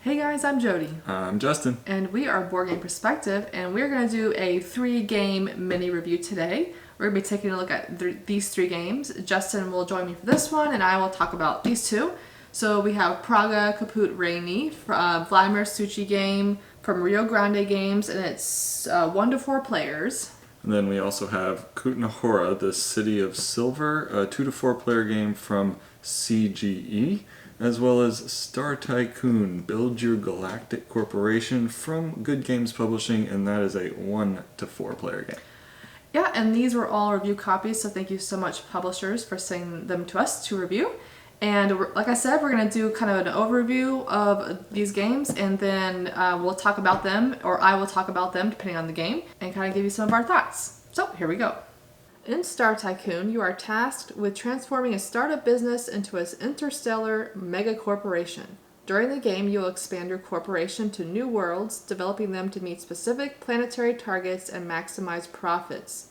Hey guys, I'm Jody. I'm Justin. And we are Board Game Perspective, and we're going to do a 3-game mini review today. We're going to be taking a look at these 3 games. Justin will join me for this one, and I will talk about these 2. So we have Praga, Caput, Regni, Vladimir Suchi game from Rio Grande Games, and it's 1 to 4 players. And then we also have Kutna Hora, the City of Silver, a 2 to 4 player game from CGE, as well as Star Tycoon, Build Your Galactic Corporation from Good Games Publishing, and that is a 1 to 4 player game. Yeah, and these were all review copies, so thank you so much, publishers, for sending them to us to review. And like I said, we're going to do kind of an overview of these games, and then we'll talk about them, or I will talk about them, depending on the game, and kind of give you some of our thoughts. So, here we go. In Star Tycoon, you are tasked with transforming a startup business into an interstellar mega corporation. During the game, you will expand your corporation to new worlds, developing them to meet specific planetary targets and maximize profits.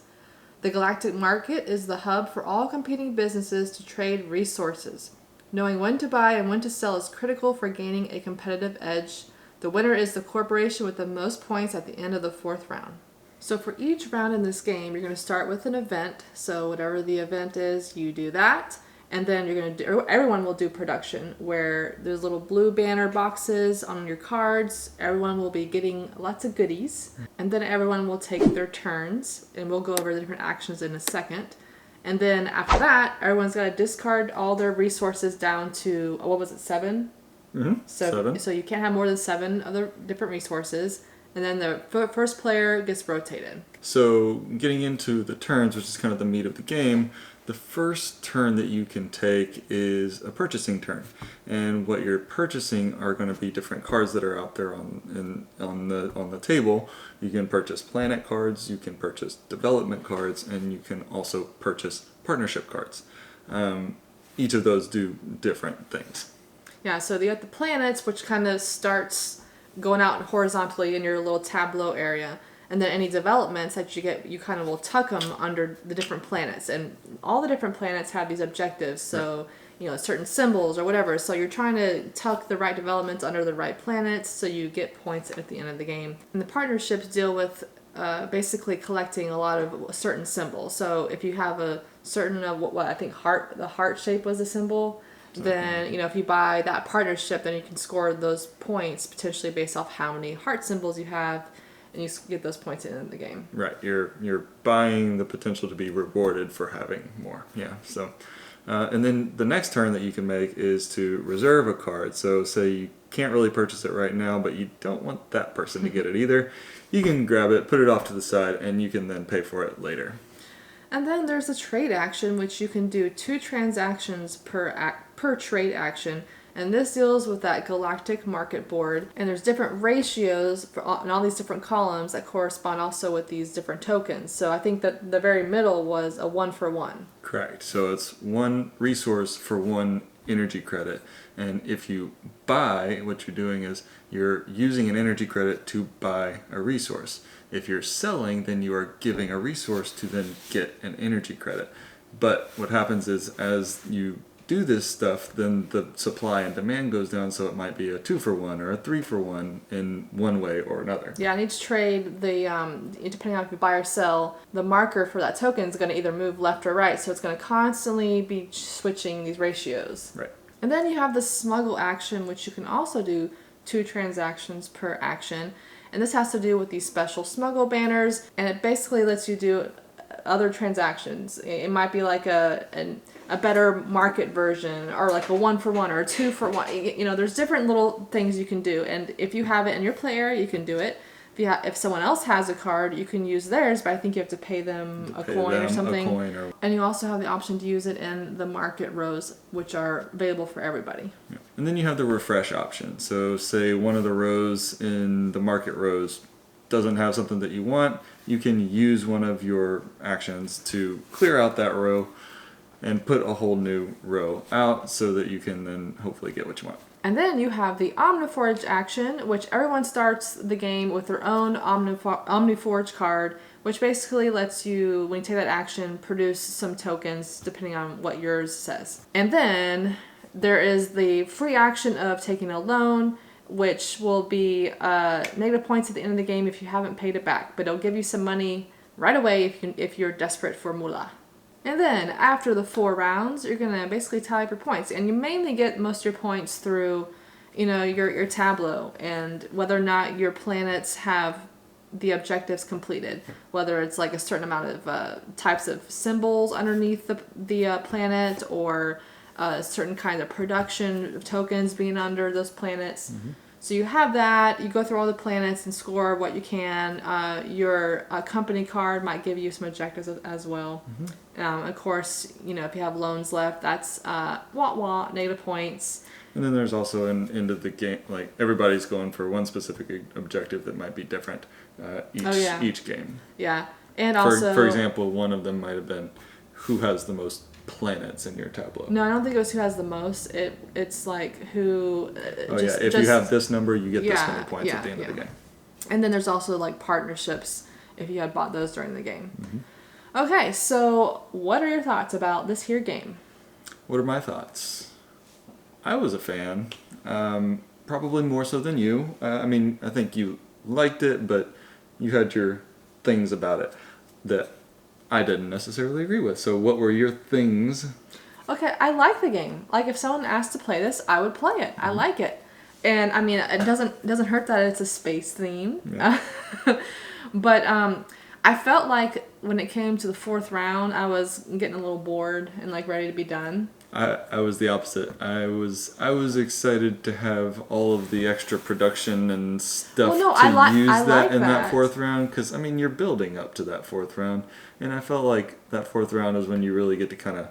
The galactic market is the hub for all competing businesses to trade resources. Knowing when to buy and when to sell is critical for gaining a competitive edge. The winner is the corporation with the most points at the end of the 4th round. So for each round in this game, you're going to start with an event. So whatever the event is, you do that. And then you're going to do, everyone will do production, where there's little blue banner boxes on your cards. Everyone will be getting lots of goodies. And then everyone will take their turns. And we'll go over the different actions in a second. And then after that, everyone's got to discard all their resources down to, what was it, 7? Mm-hmm. So, 7. So you can't have more than 7 other different resources. And then the first player gets rotated. So, getting into the turns, which is kind of the meat of the game, the first turn that you can take is a purchasing turn. And what you're purchasing are going to be different cards that are out there on the table. You can purchase planet cards, you can purchase development cards, and you can also purchase partnership cards. Each of those do different things. Yeah, so you have the planets, which kind of starts going out horizontally in your little tableau area, and then any developments that you get, you kind of will tuck them under the different planets, and all the different planets have these objectives, so certain symbols or whatever, so you're trying to tuck the right developments under the right planets so you get points at the end of the game. And the partnerships deal with basically collecting a lot of certain symbols. So if you have a certain what I think the heart shape was a symbol, then if you buy that partnership, then you can score those points potentially based off how many heart symbols you have, and you get those points at the end of the game. Right, you're buying the potential to be rewarded for having more. Yeah. So, and then the next turn that you can make is to reserve a card. So say you can't really purchase it right now, but you don't want that person to get it either. You can grab it, put it off to the side, and you can then pay for it later. And then there's a trade action, which you can do 2 transactions per trade action. And this deals with that galactic market board. And there's different ratios in all these different columns that correspond also with these different tokens. So I think that the very middle was a 1-for-1. Correct. So it's 1 resource for 1 energy credit. And if you buy, what you're doing is you're using an energy credit to buy a resource. If you're selling, then you are giving a resource to then get an energy credit. But what happens is as you do this stuff, then the supply and demand goes down, so it might be a 2-for-1 or a 3-for-1 in one way or another. Yeah, in each trade, depending on if you buy or sell, the marker for that token is going to either move left or right, so it's going to constantly be switching these ratios. Right. And then you have the smuggle action, which you can also do 2 transactions per action. And this has to do with these special smuggle banners, and it basically lets you do other transactions. It might be like a better market version, or like a 1-for-1 or a 2-for-1. There's different little things you can do, and if you have it in your play area, you can do it. If someone else has a card, you can use theirs, but I think you have to pay them a coin or something. And you also have the option to use it in the market rows, which are available for everybody. Yeah. And then you have the refresh option. So say one of the rows in the market rows doesn't have something that you want, you can use one of your actions to clear out that row and put a whole new row out so that you can then hopefully get what you want. And then you have the Omniforge action, which everyone starts the game with their own Omniforge card, which basically lets you, when you take that action, produce some tokens depending on what yours says. And then there is the free action of taking a loan, which will be negative points at the end of the game if you haven't paid it back. But it'll give you some money right away if you're desperate for moolah. And then after the 4 rounds, you're going to basically tally up your points. And you mainly get most of your points through, your tableau and whether or not your planets have the objectives completed. Whether it's like a certain amount of types of symbols underneath the planet, or certain kind of production of tokens being under those planets. Mm-hmm. So you have that. You go through all the planets and score what you can. Your company card might give you some objectives as well. Mm-hmm. Of course, if you have loans left, that's negative points. And then there's also an end of the game, like everybody's going for one specific objective that might be different each game. Yeah, and also, for example, one of them might have been who has the most planets in your tableau. No, I don't think it was who has the most. It's like who. If you have this number, you get this many points at the end of the game. And then there's also like partnerships if you had bought those during the game. Mm-hmm. Okay, so what are your thoughts about this here game? What are my thoughts? I was a fan, probably more so than you. I think you liked it, but you had your things about it that I didn't necessarily agree with. So what were your things? Okay, I like the game. Like if someone asked to play this, I would play it. Mm-hmm. I like it. And it doesn't hurt that it's a space theme. Yeah. But I felt like when it came to the 4th round, I was getting a little bored and like ready to be done. I was the opposite. I was excited to have all of the extra production and stuff use that in that 4th round, because you're building up to that 4th round, and I felt like that 4th round is when you really get to kind of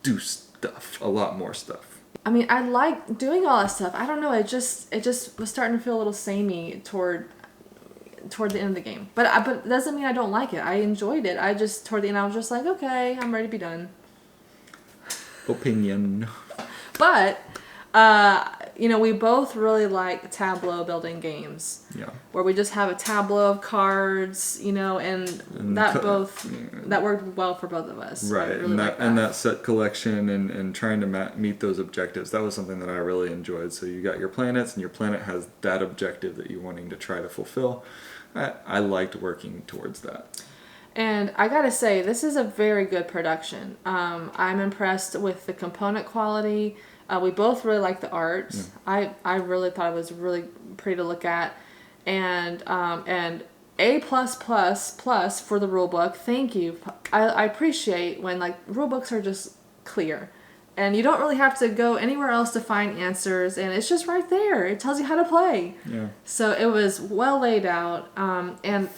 do stuff, a lot more stuff. I like doing all that stuff. I don't know. It just was starting to feel a little samey toward the end of the game. But it doesn't mean I don't like it. I enjoyed it. Toward the end I was just like, okay, I'm ready to be done. Opinion. But we both really like tableau building games. Yeah. Where we just have a tableau of cards, and that worked well for both of us. Right. Really and that set collection and trying to meet those objectives. That was something that I really enjoyed. So you got your planets, and your planet has that objective that you're wanting to try to fulfill. I liked working towards that. And I gotta say, this is a very good production. I'm impressed with the component quality. We both really like the art. Yeah. I really thought it was really pretty to look at. And A+++ for the rule book. Thank you. I appreciate when rule books are just clear. And you don't really have to go anywhere else to find answers, and it's just right there. It tells you how to play. Yeah. So it was well laid out. And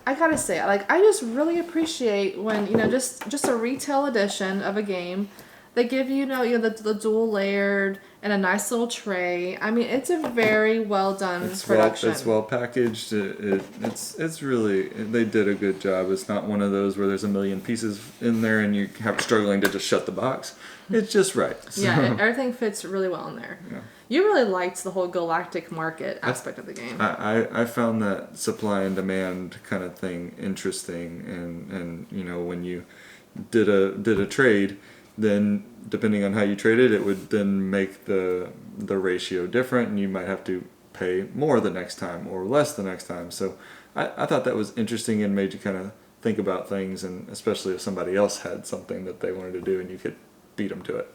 I gotta say, I just really appreciate when, just a retail edition of a game, they give you, the dual layered and a nice little tray. It's a very well done production. It's well packaged. It's really, they did a good job. It's not one of those where there's a million pieces in there and you have struggling to just shut the box. It's just right. So. Yeah, everything fits really well in there. Yeah. You really liked the whole galactic market aspect of the game. I found that supply and demand kind of thing interesting, and when you did a trade, then depending on how you traded, it would then make the ratio different, and you might have to pay more the next time or less the next time. So I thought that was interesting and made you kind of think about things, and especially if somebody else had something that they wanted to do and you could beat them to it.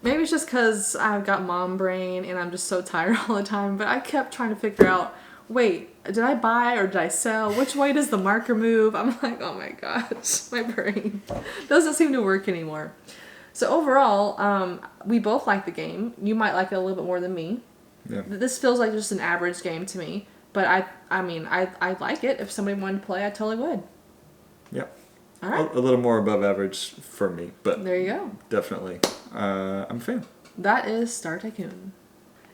Maybe it's just because I've got mom brain and I'm just so tired all the time, but I kept trying to figure out, wait, did I buy or did I sell? Which way does the marker move? I'm like, oh my gosh, my brain doesn't seem to work anymore. So overall, we both like the game. You might like it a little bit more than me. Yeah. This feels like just an average game to me, but I like it. If somebody wanted to play, I totally would. Yep. All right. A little more above average for me, but there you go. Definitely. I'm a fan. That is Star Tycoon.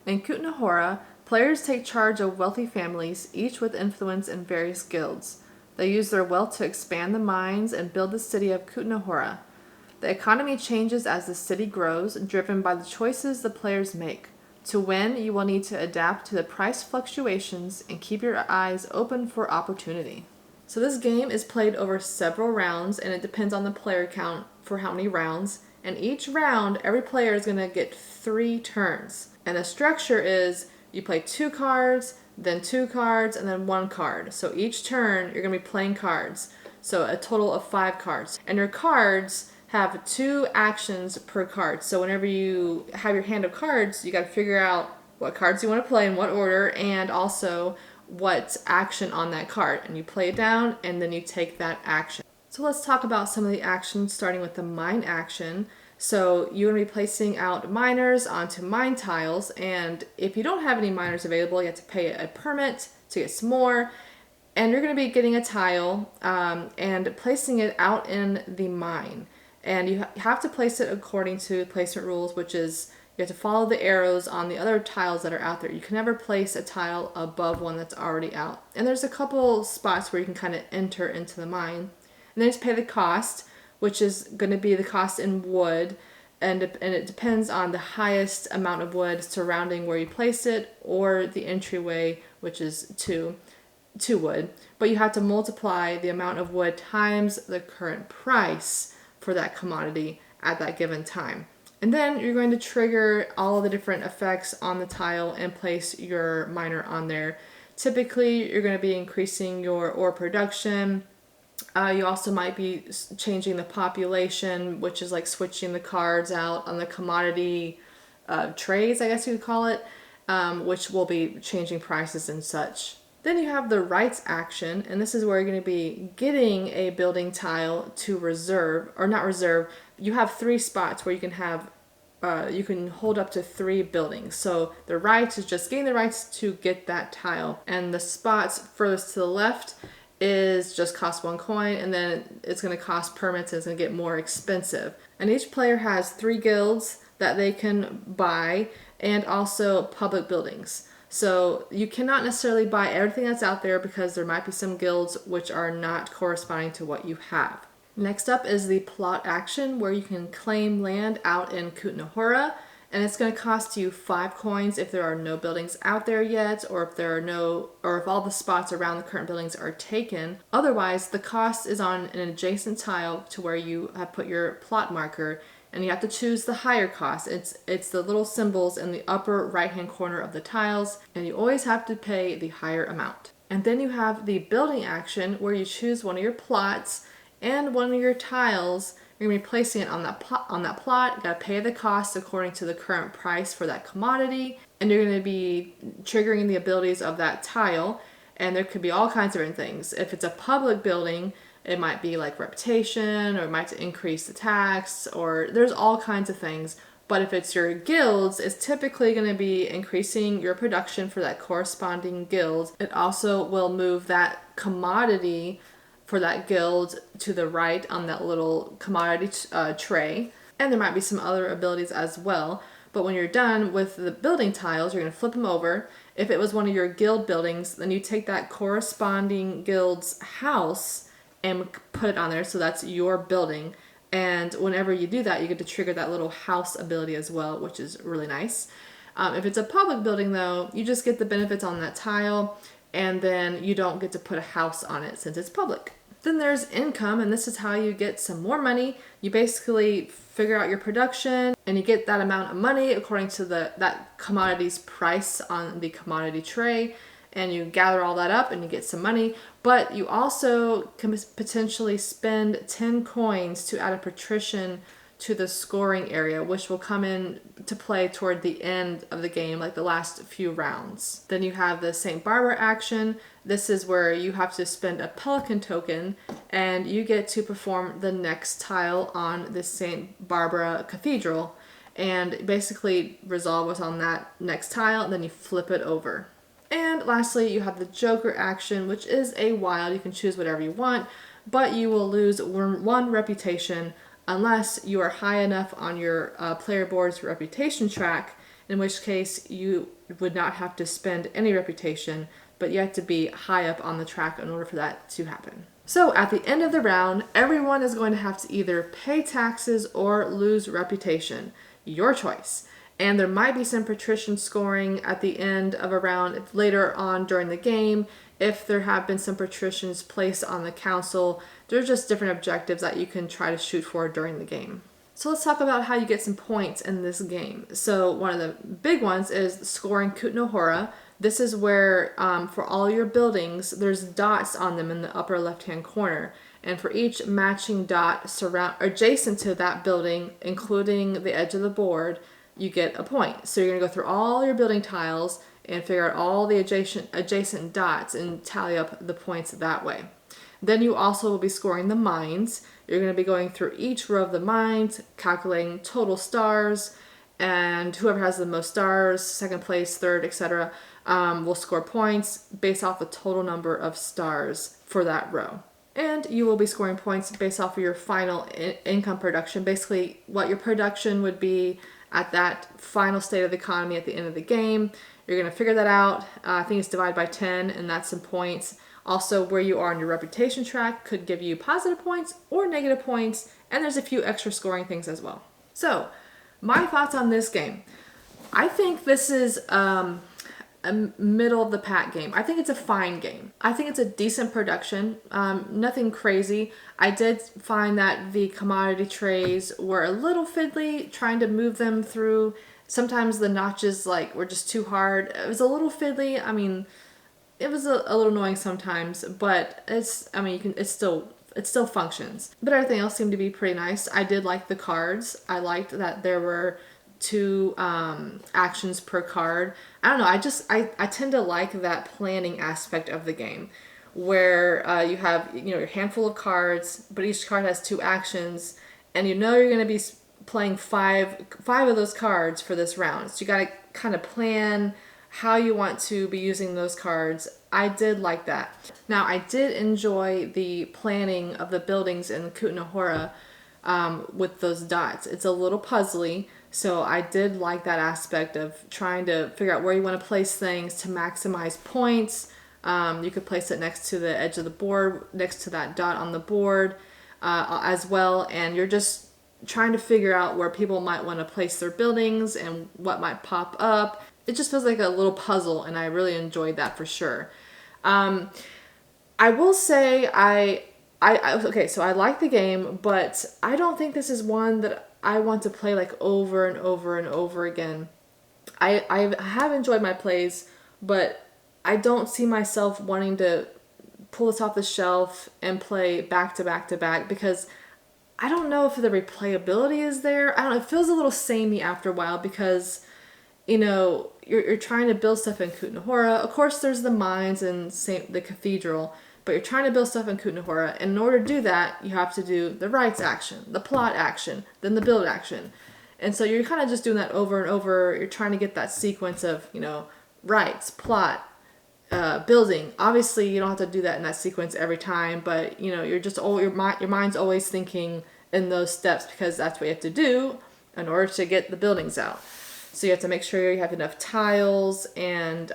In Kutna Hora, players take charge of wealthy families, each with influence in various guilds. They use their wealth to expand the mines and build the city of Kutna Hora. The economy changes as the city grows, driven by the choices the players make. To win, you will need to adapt to the price fluctuations and keep your eyes open for opportunity. So this game is played over several rounds, and it depends on the player count for how many rounds. And each round, every player is going to get 3 turns. And the structure is you play 2 cards, then 2 cards, and then 1 card. So each turn you're going to be playing cards. So a total of 5 cards. And your cards have 2 actions per card. So whenever you have your hand of cards, you got to figure out what cards you want to play in what order, and also what action on that card. And you play it down, and then you take that action. So let's talk about some of the actions, starting with the mine action. So you're going to be placing out miners onto mine tiles, and if you don't have any miners available, you have to pay a permit to get some more. And you're going to be getting a tile and placing it out in the mine. And you have to place it according to placement rules, which is you have to follow the arrows on the other tiles that are out there. You can never place a tile above one that's already out. And there's a couple spots where you can kind of enter into the mine. And then you pay the cost, which is going to be the cost in wood. And it depends on the highest amount of wood surrounding where you place it, or the entryway, which is 2 wood. But you have to multiply the amount of wood times the current price for that commodity at that given time. And then you're going to trigger all of the different effects on the tile and place your miner on there. Typically, you're going to be increasing your ore production. You also might be changing the population, which is like switching the cards out on the commodity trays, I guess you would call it, which will be changing prices and such. Then you have the rights action, and this is where you're going to be getting a building tile to reserve, or not reserve. You have 3 spots where you can have, you can hold up to 3 buildings. So the rights is just getting the rights to get that tile, and the spots furthest to the left is just cost 1 coin, and then it's going to cost permits, and it's going to get more expensive. And each player has 3 guilds that they can buy, and also public buildings. So you cannot necessarily buy everything that's out there, because there might be some guilds which are not corresponding to what you have. Next up is the plot action, where you can claim land out in Kutna Hora, and it's going to cost you 5 coins if there are no buildings out there yet, or if all the spots around the current buildings are taken. Otherwise, the cost is on an adjacent tile to where you have put your plot marker, and you have to choose the higher cost. It's the little symbols in the upper right-hand corner of the tiles, and you always have to pay the higher amount. And then you have the building action, where you choose one of your plots and one of your tiles. You're going to be placing it on that plot. You got to pay the cost according to the current price for that commodity, and you're going to be triggering the abilities of that tile. And there could be all kinds of different things. If it's a public building, it might be like reputation, or it might increase the tax, or there's all kinds of things. But if it's your guilds, it's typically going to be increasing your production for that corresponding guild. It also will move that commodity for that guild to the right on that little commodity tray. And there might be some other abilities as well. But when you're done with the building tiles, you're going to flip them over. If it was one of your guild buildings, then you take that corresponding guild's house and put it on there, so that's your building. And whenever you do that, you get to trigger that little house ability as well, which is really nice. If it's a public building, though, you just get the benefits on that tile, and then you don't get to put a house on it since it's public. Then there's income, and this is how you get some more money. You basically figure out your production, and you get that amount of money according to that commodity's price on the commodity tray, and you gather all that up and you get some money. But you also can potentially spend 10 coins to add a patrician to the scoring area, which will come in to play toward the end of the game, like the last few rounds. Then you have the St. Barbara action. This is where you have to spend a pelican token, and you get to perform the next tile on the St. Barbara Cathedral, and basically resolve what's on that next tile, and then you flip it over. And lastly, you have the Joker action, which is a wild. You can choose whatever you want, but you will lose 1 reputation unless you are high enough on your player board's reputation track, in which case you would not have to spend any reputation, but you have to be high up on the track in order for that to happen. So at the end of the round, everyone is going to have to either pay taxes or lose reputation. Your choice. And there might be some patrician scoring at the end of a round later on during the game. If there have been some patricians placed on the council, there's just different objectives that you can try to shoot for during the game. So let's talk about how you get some points in this game. So one of the big ones is scoring Kutna Hora. This is where for all your buildings, there's dots on them in the upper left-hand corner. And for each matching dot adjacent to that building, including the edge of the board, you get a point. So you're gonna go through all your building tiles and figure out all the adjacent dots and tally up the points that way. Then you also will be scoring the mines. You're going to be going through each row of the mines, calculating total stars, and whoever has the most stars, second place, third, etc., will score points based off the total number of stars for that row. And you will be scoring points based off of your final income production, basically what your production would be at that final state of the economy at the end of the game. You're going to figure that out. I think it's divided by 10, and that's some points. Also, where you are on your reputation track could give you positive points or negative points, and there's a few extra scoring things as well. So, my thoughts on this game. I think this is a middle of the pack game. I think it's a fine game. I think it's a decent production, nothing crazy. I did find that the commodity trays were a little fiddly, trying to move them through. Sometimes the notches were just too hard. It was a little fiddly. I mean, it was a little annoying sometimes, but it still functions. But everything else seemed to be pretty nice. I did like the cards. I liked that there were 2 actions per card. I don't know. I tend to like that planning aspect of the game, where you have your handful of cards, but each card has 2 actions, and you're going to be playing five of those cards for this round. So you got to kind of plan how you want to be using those cards. I did like that. Now, I did enjoy the planning of the buildings in Kutna Hora with those dots. It's a little puzzly, so I did like that aspect of trying to figure out where you want to place things to maximize points. You could place it next to the edge of the board, next to that dot on the board as well, and you're just trying to figure out where people might want to place their buildings and what might pop up. It just feels like a little puzzle, and I really enjoyed that for sure. I will say okay, so I like the game, but I don't think this is one that I want to play over and over and over again. I have enjoyed my plays, but I don't see myself wanting to pull this off the shelf and play back to back to back, because I don't know if the replayability is there. I don't know, it feels a little samey after a while, because you're trying to build stuff in Kutna Hora. Of course, there's the mines and the cathedral, but you're trying to build stuff in Kutna Hora. And in order to do that, you have to do the rights action, the plot action, then the build action. And so you're kind of just doing that over and over. You're trying to get that sequence of, rights, plot, building. Obviously, you don't have to do that in that sequence every time, but you're just your mind's always thinking in those steps, because that's what you have to do in order to get the buildings out. So you have to make sure you have enough tiles and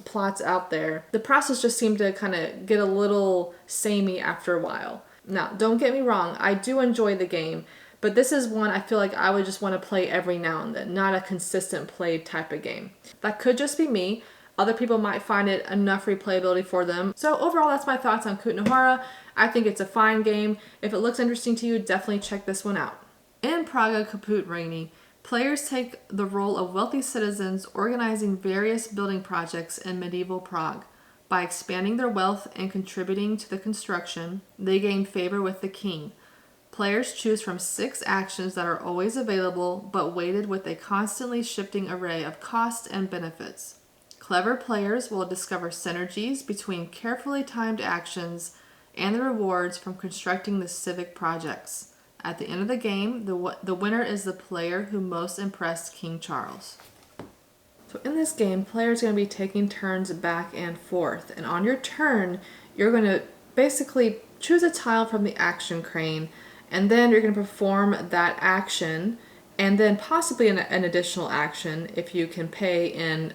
plots out there. The process just seemed to kind of get a little samey after a while. Now, don't get me wrong, I do enjoy the game, but this is one I feel like I would just want to play every now and then, not a consistent played type of game. That could just be me. Other people might find it enough replayability for them. So overall, that's my thoughts on Kutna Hora. I think it's a fine game. If it looks interesting to you, definitely check this one out. In Praga, Caput, Regni, players take the role of wealthy citizens organizing various building projects in medieval Prague. By expanding their wealth and contributing to the construction, they gain favor with the king. Players choose from 6 actions that are always available, but weighted with a constantly shifting array of costs and benefits. Clever players will discover synergies between carefully timed actions and the rewards from constructing the civic projects. At the end of the game, the winner is the player who most impressed King Charles. So in this game, players are going to be taking turns back and forth. And on your turn, you're going to basically choose a tile from the action crane, and then you're going to perform that action, and then possibly an additional action if you can pay in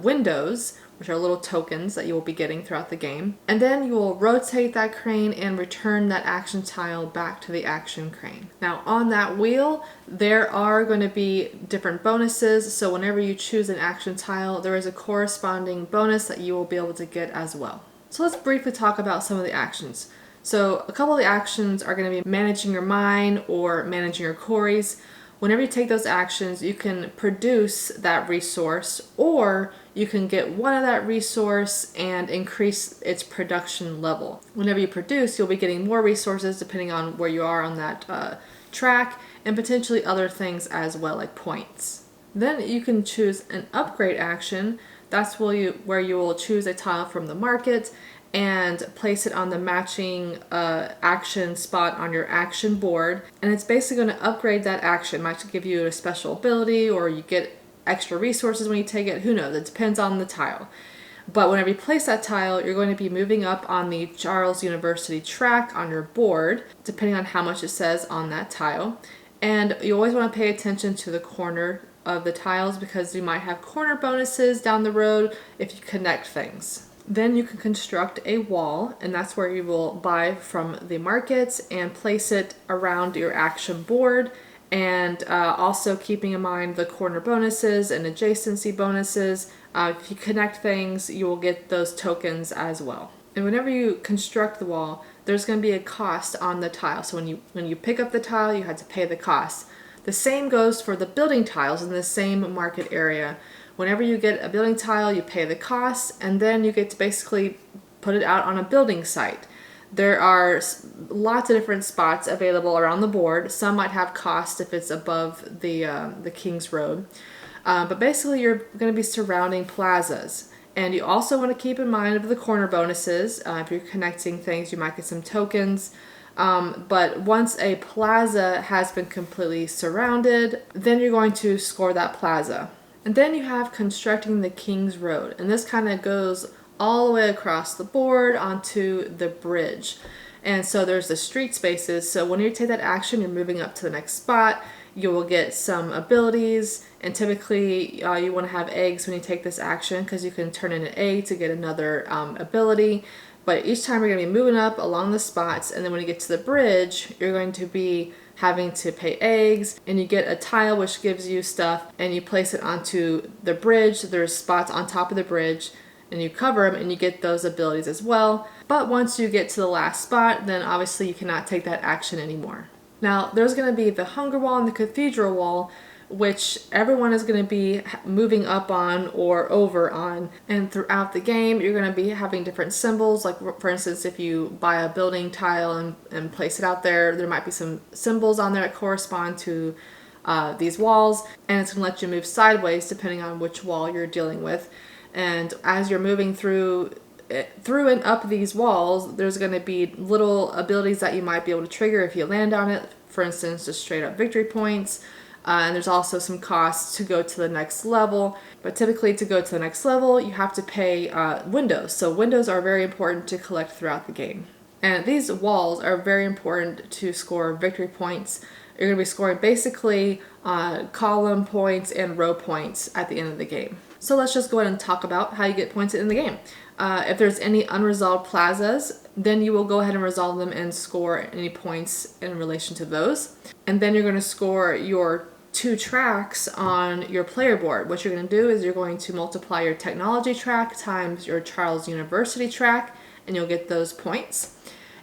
windows, which are little tokens that you will be getting throughout the game. And then you will rotate that crane and return that action tile back to the action crane. Now on that wheel, there are going to be different bonuses. So whenever you choose an action tile, there is a corresponding bonus that you will be able to get as well. So let's briefly talk about some of the actions. So a couple of the actions are going to be managing your mine or managing your quarries. Whenever you take those actions, you can produce that resource, or you can get one of that resource and increase its production level. Whenever you produce, you'll be getting more resources depending on where you are on that track, and potentially other things as well, like points. Then you can choose an upgrade action. That's where you will choose a tile from the market and place it on the matching action spot on your action board. And it's basically going to upgrade that action. It might give you a special ability, or you get extra resources when you take it. Who knows? It depends on the tile. But whenever you place that tile, you're going to be moving up on the Charles University track on your board, depending on how much it says on that tile. And you always want to pay attention to the corner of the tiles, because you might have corner bonuses down the road if you connect things. Then you can construct a wall, and that's where you will buy from the markets and place it around your action board, and also keeping in mind the corner bonuses and adjacency bonuses. If you connect things, you will get those tokens as well. And whenever you construct the wall, there's going to be a cost on the tile. So when you pick up the tile, you had to pay the cost. The same goes for the building tiles in the same market area. Whenever you get a building tile, you pay the cost, and then you get to basically put it out on a building site. There are lots of different spots available around the board. Some might have cost if it's above the King's Road. But basically you're going to be surrounding plazas. And you also want to keep in mind of the corner bonuses. If you're connecting things, you might get some tokens. But once a plaza has been completely surrounded, then you're going to score that plaza. And then you have constructing the King's Road. And this kind of goes all the way across the board onto the bridge. And so there's the street spaces. So when you take that action, you're moving up to the next spot. You will get some abilities. And typically you want to have eggs when you take this action, because you can turn in an egg to get another ability. But each time you're going to be moving up along the spots, and then when you get to the bridge, you're going to be having to pay eggs, and you get a tile which gives you stuff, and you place it onto the bridge. There's spots on top of the bridge, and you cover them, and you get those abilities as well. But once you get to the last spot, then obviously you cannot take that action anymore. Now, there's going to be the Hunger Wall and the Cathedral Wall, which everyone is going to be moving up on or over on. And throughout the game, you're going to be having different symbols. Like, for instance, if you buy a building tile and place it out there, there might be some symbols on there that correspond to these walls. And it's going to let you move sideways depending on which wall you're dealing with. And as you're moving through and up these walls, there's going to be little abilities that you might be able to trigger if you land on it. For instance, just straight up victory points. And there's also some costs to go to the next level. But typically to go to the next level, you have to pay windows. So windows are very important to collect throughout the game. And these walls are very important to score victory points. You're going to be scoring basically column points and row points at the end of the game. So let's just go ahead and talk about how you get points in the game. If there's any unresolved plazas, then you will go ahead and resolve them and score any points in relation to those. And then you're going to score your 2 tracks on your player board. What you're going to do is you're going to multiply your technology track times your Charles University track, and you'll get those points.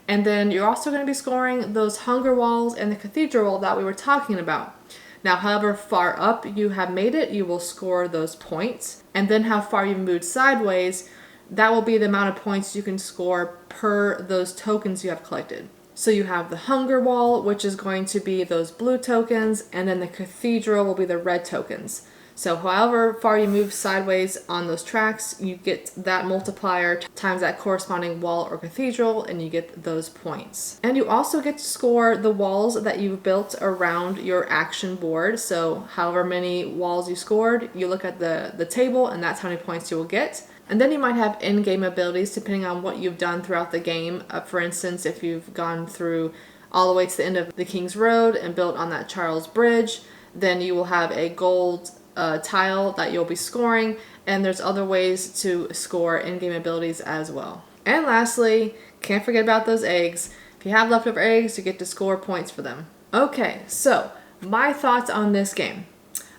And then you're also going to be scoring those hunger walls and the cathedral wall that we were talking about. Now, however far up you have made it, you will score those points. And then how far you've moved sideways, that will be the amount of points you can score per those tokens you have collected. So you have the hunger wall, which is going to be those blue tokens, and then the cathedral will be the red tokens. So however far you move sideways on those tracks, you get that multiplier times that corresponding wall or cathedral, and you get those points. And you also get to score the walls that you've built around your action board. So however many walls you scored, you look at the table, and that's how many points you will get. And then you might have in-game abilities depending on what you've done throughout the game. For instance, if you've gone through all the way to the end of the King's Road and built on that Charles Bridge, then you will have a gold tile that you'll be scoring, and there's other ways to score in-game abilities as well. And lastly, can't forget about those eggs. If you have leftover eggs, you get to score points for them. Okay, so my thoughts on this game.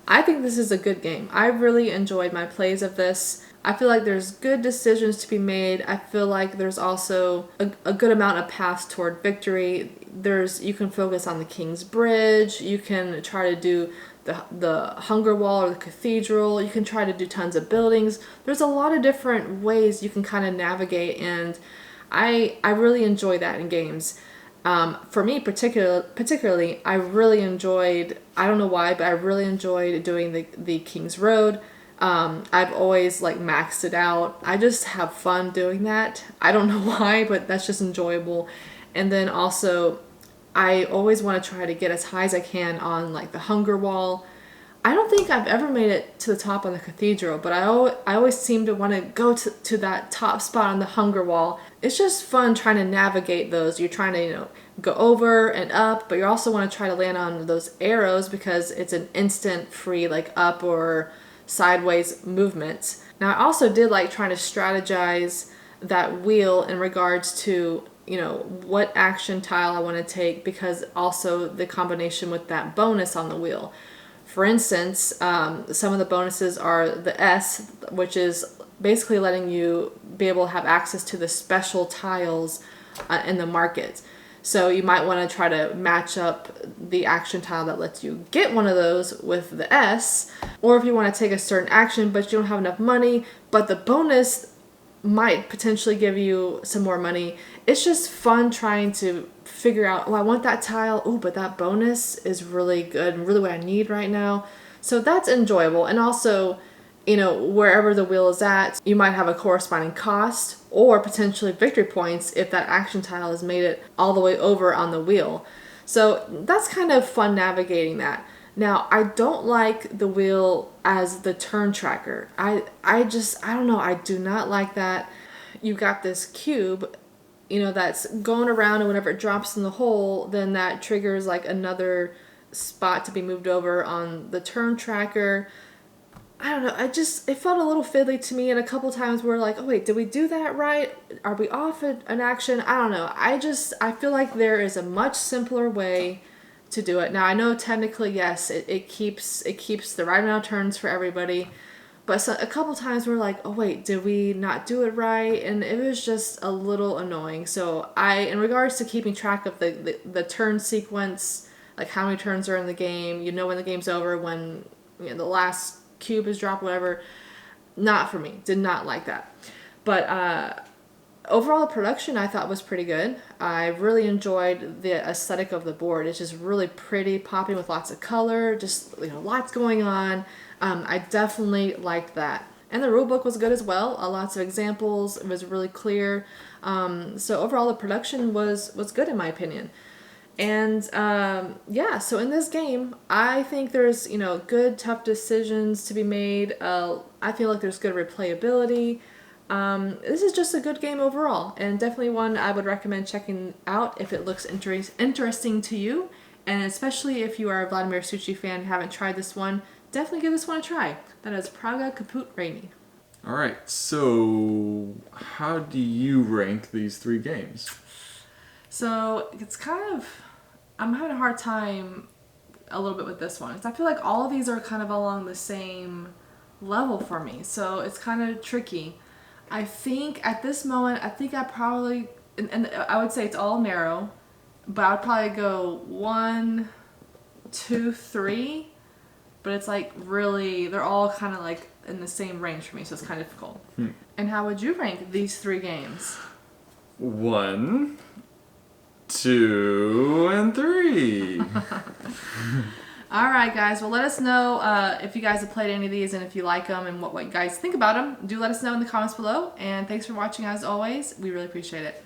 I think this is a good game. I really enjoyed my plays of this. I feel like there's good decisions to be made. I feel like there's also a good amount of paths toward victory. You can focus on the King's Bridge. You can try to do the Hunger Wall or the Cathedral. You can try to do tons of buildings. There's a lot of different ways you can kind of navigate, and I really enjoy that in games. For me particularly, I really enjoyed, I don't know why, but I really enjoyed doing the King's Road. I've always like maxed it out. I just have fun doing that. I don't know why, but that's just enjoyable. And then also, I always want to try to get as high as I can on like the Hunger Wall. I don't think I've ever made it to the top on the Cathedral, but I always seem to want to go to that top spot on the Hunger Wall. It's just fun trying to navigate those. You're trying to, go over and up, but you also want to try to land on those arrows because it's an instant free like up or sideways movements. Now, I also did like trying to strategize that wheel in regards to, what action tile I want to take, because also the combination with that bonus on the wheel. For instance, some of the bonuses are the S, which is basically letting you be able to have access to the special tiles in the market. So you might want to try to match up the action tile that lets you get one of those with the S, or if you want to take a certain action but you don't have enough money, but the bonus might potentially give you some more money. It's just fun trying to figure out, I want that tile, but that bonus is really good and really what I need right now. So that's enjoyable. And also, wherever the wheel is at, you might have a corresponding cost or potentially victory points if that action tile has made it all the way over on the wheel. So that's kind of fun navigating that. Now, I don't like the wheel as the turn tracker. I don't know, I do not like that. You got this cube, that's going around, and whenever it drops in the hole, then that triggers like another spot to be moved over on the turn tracker. I don't know, it felt a little fiddly to me, and a couple times we're like, oh wait, did we do that right? Are we off an action? I don't know. I feel like there is a much simpler way to do it. Now, I know technically, yes, it keeps the right amount of turns for everybody, but a couple times we're like, oh wait, did we not do it right? And it was just a little annoying. So in regards to keeping track of the turn sequence, like how many turns are in the game, when the game's over, when the last cube is dropped, whatever, not for me. Did not like that. But overall, the production I thought was pretty good. I really enjoyed the aesthetic of the board. It's just really pretty, popping with lots of color, just lots going on. I definitely liked that. And the rulebook was good as well. Lots of examples. It was really clear. So overall, the production was good in my opinion. And so in this game, I think there's good tough decisions to be made. I feel like there's good replayability. This is just a good game overall, and definitely one I would recommend checking out if it looks interesting to you, and especially if you are a Vladimir Suchy fan and haven't tried this one, definitely give this one a try. That is Praga, Caput, Regni. All right, so how do you rank these three games? So it's I'm having a hard time a little bit with this one. I feel like all of these are kind of along the same level for me, so it's kind of tricky. I think at this moment, I probably, and I would say it's all narrow, but I would probably go 1, 2, 3, but it's like really, they're all kind of like in the same range for me, so it's kind of difficult. And how would you rank these three games? 1, 2, and 3. Alright guys, well let us know if you guys have played any of these and if you like them and what you guys think about them. Do let us know in the comments below, and thanks for watching as always. We really appreciate it.